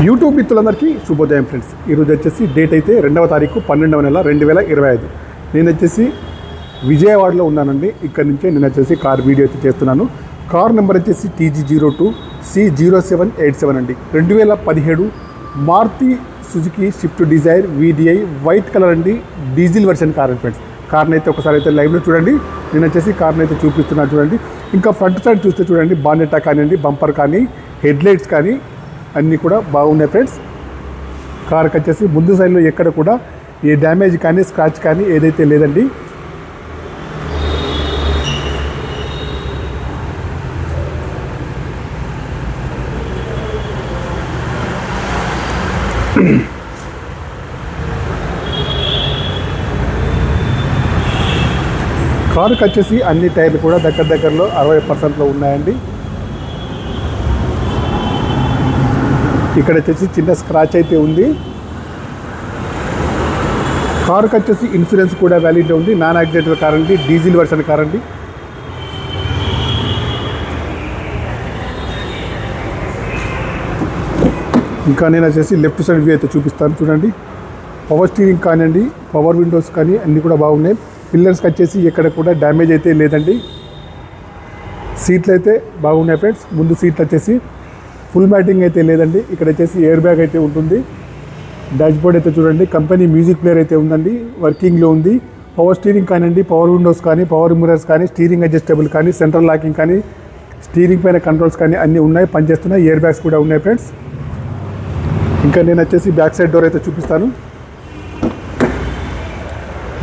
YouTube మిత్రులందరికీ శుభోదయం friends. ఈరోజు వచ్చేసి డేట్ అయితే 2వ తారీఖు 12వ నెల 2025. నేను వచ్చేసి విజయవాడలో ఉన్నానండి. ఇక్కడ నుంచే నేను వచ్చేసి కార్ వీడియో అయితే చేస్తున్నాను. కార్ నెంబర్ వచ్చేసి TG02C0787 అండి. 2017 Maruti Suzuki Swift Dzire VDI white colour అండి. డీజిల్ వెర్షన్ కార్ అండి ఫ్రెండ్స్. కార్ని అయితే ఒకసారి అయితే లైవ్లో చూడండి. నేను వచ్చేసి కార్ని అయితే చూపిస్తున్నాను చూడండి. ఇంకా ఫ్రంట్ సైడ్ చూస్తే చూడండి, బానెటా కానివ్వండి, బంపర్ కానీ, హెడ్లైట్స్ కానీ అన్నీ కూడా బాగున్నాయి ఫ్రెండ్స్. కార్కి వచ్చేసి ముందు సైడ్లో ఎక్కడ కూడా ఏ డ్యామేజ్ కానీ స్క్రాచ్ కానీ ఏదైతే లేదండి. కారుకి వచ్చేసి అన్ని టైర్లు కూడా దగ్గరలో 60% ఉన్నాయండి. ఇక్కడ వచ్చేసి చిన్న స్క్రాచ్ అయితే ఉంది. కారుకి వచ్చేసి ఇన్సూరెన్స్ కూడా వ్యాలిడ్ ఉంది. నాన్ యాక్సిడెంటల్ కార్ అండి, డీజిల్ వెర్షన్ కార్ అండి. ఇంకా నేను వచ్చేసి లెఫ్ట్ సైడ్ వ్యూ అయితే చూపిస్తాను చూడండి. పవర్ స్టీరింగ్ కానివ్వండి, పవర్ విండోస్ కానీ అన్నీ కూడా బాగున్నాయి. పిల్లర్స్కి వచ్చేసి ఎక్కడ కూడా డ్యామేజ్ అయితే లేదండి. సీట్లు అయితే బాగున్నాయి ఫ్రెండ్స్. ముందు సీట్లు వచ్చేసి ఫుల్ మ్యాటింగ్ అయితే లేదండి. ఇక్కడ వచ్చేసి ఎయిర్ బ్యాగ్ అయితే ఉంటుంది. డాష్ బోర్డ్ అయితే చూడండి, కంపెనీ మ్యూజిక్ ప్లేయర్ అయితే ఉందండి, వర్కింగ్లో ఉంది. పవర్ స్టీరింగ్ కానివ్వండి, పవర్ విండోస్ కానీ, పవర్ మిర్రర్స్ కానీ, స్టీరింగ్ అడ్జస్టబుల్ కానీ, సెంట్రల్ లాకింగ్ కానీ, స్టీరింగ్ పైన కంట్రోల్స్ కానీ అన్నీ ఉన్నాయి, పనిచేస్తున్నాయి. ఎయిర్ బ్యాగ్స్ కూడా ఉన్నాయి ఫ్రెండ్స్. ఇంకా నేను వచ్చేసి బ్యాక్ సైడ్ డోర్ అయితే చూపిస్తాను.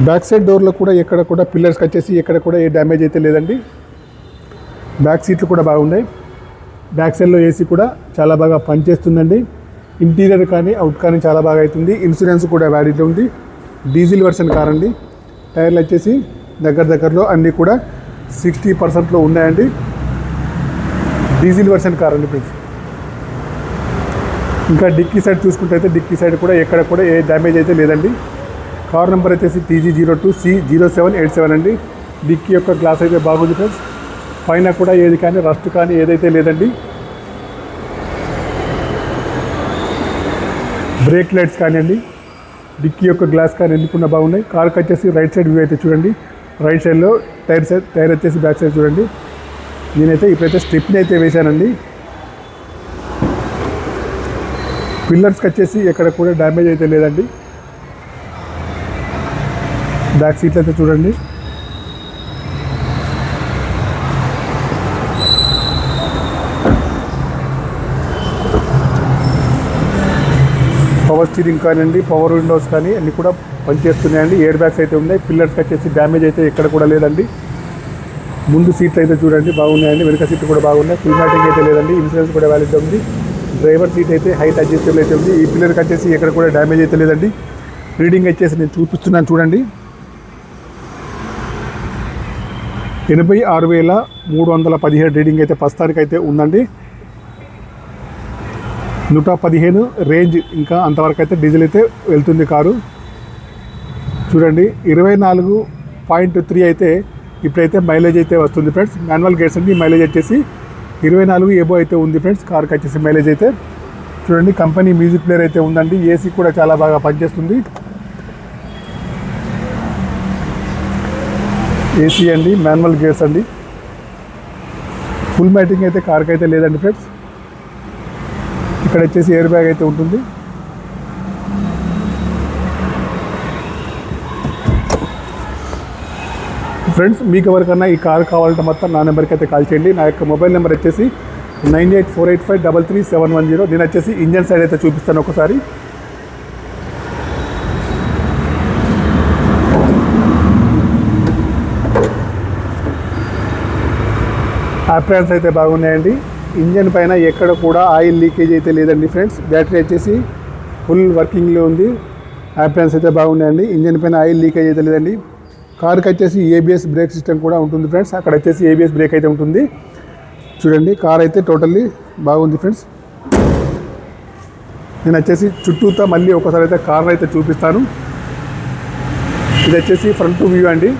బ్యాక్ సైడ్ డోర్లో కూడా ఎక్కడ కూడా పిల్లర్స్కి వచ్చేసి ఎక్కడ కూడా ఏ డ్యామేజ్ అయితే లేదండి. బ్యాక్ సీట్లు కూడా బాగున్నాయి. బ్యాక్ సైడ్లో ఏసీ కూడా చాలా బాగా పనిచేస్తుందండి. ఇంటీరియర్ కానీ అవుట్ కానీ చాలా బాగా అవుతుంది. ఇన్సూరెన్స్ కూడా వ్యాలిడ్ ఉంది. డీజిల్ వెర్షన్ కార్ అండి. టైర్లు వచ్చేసి దగ్గరలో అన్నీ కూడా 60%లో ఉన్నాయండి. డీజిల్ వెర్షన్ కార్ అండి ఫ్రెండ్స్. ఇంకా డిక్కీ సైడ్ చూసుకుంటే అయితే డిక్కీ సైడ్ కూడా ఎక్కడ కూడా ఏ డ్యామేజ్ అయితే లేదండి. కార్ నెంబర్ వచ్చేసి TG02C0787 అండి. డిక్కీ యొక్క గ్లాస్ అయితే బాగుంది ఫ్రెండ్స్. పైన కూడా ఏది కానీ రస్ట్ కానీ ఏదైతే లేదండి. బ్రేక్ లైట్స్ కానివ్వండి, డిక్కీ యొక్క గ్లాస్ కానీ ఎందుకున్నా బాగున్నాయి. కార్కి వచ్చేసి రైట్ సైడ్ వ్యూ అయితే చూడండి. రైట్ సైడ్లో టైర్ వచ్చేసి బ్యాక్ సైడ్ చూడండి. నేనైతే ఇప్పుడైతే స్ట్రిప్ని అయితే వేశానండి. పిల్లర్స్కి వచ్చేసి ఎక్కడ కూడా డ్యామేజ్ అయితే లేదండి. బ్యాక్ సీట్లు అయితే చూడండి. పవర్ స్టీరింగ్ కానివ్వండి, పవర్ విండోస్ కానీ అన్నీ కూడా పనిచేస్తున్నాయండి. ఎయిర్ బ్యాగ్స్ అయితే ఉన్నాయి. పిల్లర్స్కి వచ్చేసి డ్యామేజ్ అయితే ఎక్కడ కూడా లేదండి. ముందు సీట్లు అయితే చూడండి బాగున్నాయండి. వెనుక సీట్లు కూడా బాగున్నాయి. ఫుల్ మ్యాటింగ్ అయితే లేదండి. ఇన్సూరెన్స్ కూడా వ్యాలిడ్ ఉంది. డ్రైవర్ సీట్ అయితే హైట్ అడ్జస్టబుల్ అయితే ఉంది. ఈ పిల్లర్కి వచ్చేసి ఎక్కడ కూడా డ్యామేజ్ అయితే లేదండి. రీడింగ్ వచ్చేసి నేను చూపిస్తున్నాను చూడండి. 86,317 రీడింగ్ అయితే ప్రస్తుతానికి అయితే ఉందండి. 115 రేంజ్ ఇంకా అంతవరకు అయితే డీజిల్ అయితే వెళ్తుంది కారు. చూడండి 24.3 అయితే ఇప్పుడైతే మైలేజ్ అయితే వస్తుంది ఫ్రెండ్స్. మాన్యువల్ గేర్స్ అండి. మైలేజ్ వచ్చేసి 24 ఎబో అయితే ఉంది ఫ్రెండ్స్. కార్కి వచ్చేసి మైలేజ్ అయితే చూడండి. కంపెనీ మ్యూజిక్ ప్లేయర్ అయితే ఉందండి. ఏసీ కూడా చాలా బాగా పనిచేస్తుంది. ఏసీ అండి, మాన్యువల్ గేర్స్ అండి. ఫుల్ మ్యాటింగ్ అయితే కార్కి అయితే లేదండి ఫ్రెండ్స్. ఇక్కడ వచ్చేసి ఎయిర్ బ్యాగ్ అయితే ఉంటుంది. ఫ్రెండ్స్, మీకు ఎవరికన్నా ఈ కార్ కావాలంటే మొత్తం నా నెంబర్కి అయితే కాల్ చేయండి. నా యొక్క మొబైల్ నెంబర్ వచ్చేసి 9848533710. నేను వచ్చేసి ఇంజన్ సైడ్ అయితే చూపిస్తాను ఒకసారి. అప్రాన్స్ అయితే బాగున్నాయండి. ఇంజన్ పైన ఎక్కడ కూడా ఆయిల్ లీకేజ్ అయితే లేదండి ఫ్రెండ్స్. బ్యాటరీ వచ్చేసి ఫుల్ వర్కింగ్లో ఉంది. అప్రాన్స్ అయితే బాగున్నాయండి. ఇంజన్ పైన ఆయిల్ లీకేజ్ అయితే లేదండి. కార్కి వచ్చేసి ABS బ్రేక్ సిస్టమ్ కూడా ఉంటుంది ఫ్రెండ్స్. అక్కడ వచ్చేసి ABS బ్రేక్ అయితే ఉంటుంది. చూడండి కార్ అయితే టోటల్లీ బాగుంది ఫ్రెండ్స్. నేను వచ్చేసి చుట్టూతో మళ్ళీ ఒకసారి అయితే కార్ అయితే చూపిస్తాను. ఇది వచ్చేసి ఫ్రంట్ వ్యూ అండి.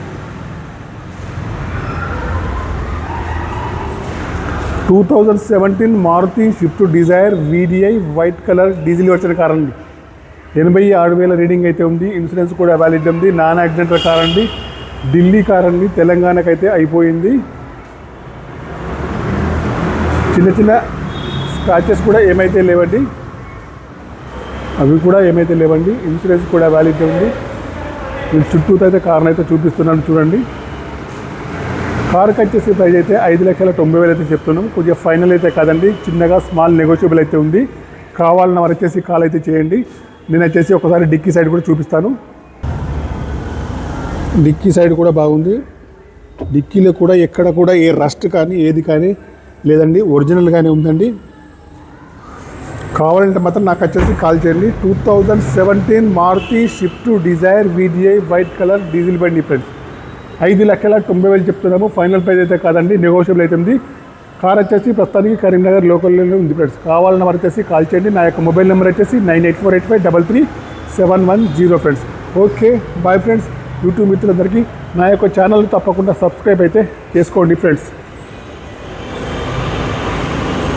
2017 Maruti Swift Dzire VDI white colour diesel వచ్చిన కార్ అండి. 86,000 రీడింగ్ అయితే ఉంది. ఇన్సూరెన్స్ కూడా వ్యాలిడ్ ఉంది. నాన్ యాక్సిడెంటల్ కార్ అండి. ఢిల్లీ కార్ అండి. తెలంగాణకైతే అయిపోయింది. చిన్న చిన్న స్క్రాచెస్ కూడా ఏమైతే లేవండి. ఇన్సూరెన్స్ కూడా వ్యాలిడ్ ఉంది. నేను చుట్టూతో అయితే కార్ని అయితే చూపిస్తున్నాను చూడండి. కార్కి వచ్చేసి ప్రైస్ అయితే 5,90,000 అయితే చెప్తున్నాం. కొద్దిగా ఫైనల్ అయితే కాదండి, చిన్నగా స్మాల్ నెగోషియబుల్ అయితే ఉంది. కావాలన్న వారు వచ్చేసి కాల్ అయితే చేయండి. నేను వచ్చేసి ఒకసారి డిక్కీ సైడ్ కూడా చూపిస్తాను. డిక్కీ సైడ్ కూడా బాగుంది. డిక్కీలో కూడా ఎక్కడ కూడా ఏ రస్ట్ కానీ ఏది కానీ లేదండి, ఒరిజినల్గానే ఉందండి. కావాలంటే మాత్రం నాకు వచ్చేసి కాల్ చేయండి. 2017 Maruti Swift Dzire VDI white colour diesel బండి ఫ్రెండ్స్. 5,90,000 చెప్తున్నాము. ఫైనల్ ప్రైస్ అయితే కాదండి, నెగోషియబుల్ అయితే ఉంది. కార్ వచ్చేసి ప్రస్తుతానికి కరీంనగర్ లోకల్లోనే ఉంది ఫ్రెండ్స్. కావాలన్న వారు వచ్చేసి కాల్ చేయండి. నా యొక్క మొబైల్ నెంబర్ వచ్చేసి 9848533710 friends. Okay bye friends. YouTube మిత్రులందరికీ నా యొక్క ఛానల్ తప్పకుండా సబ్స్క్రైబ్ అయితే చేసుకోండి ఫ్రెండ్స్.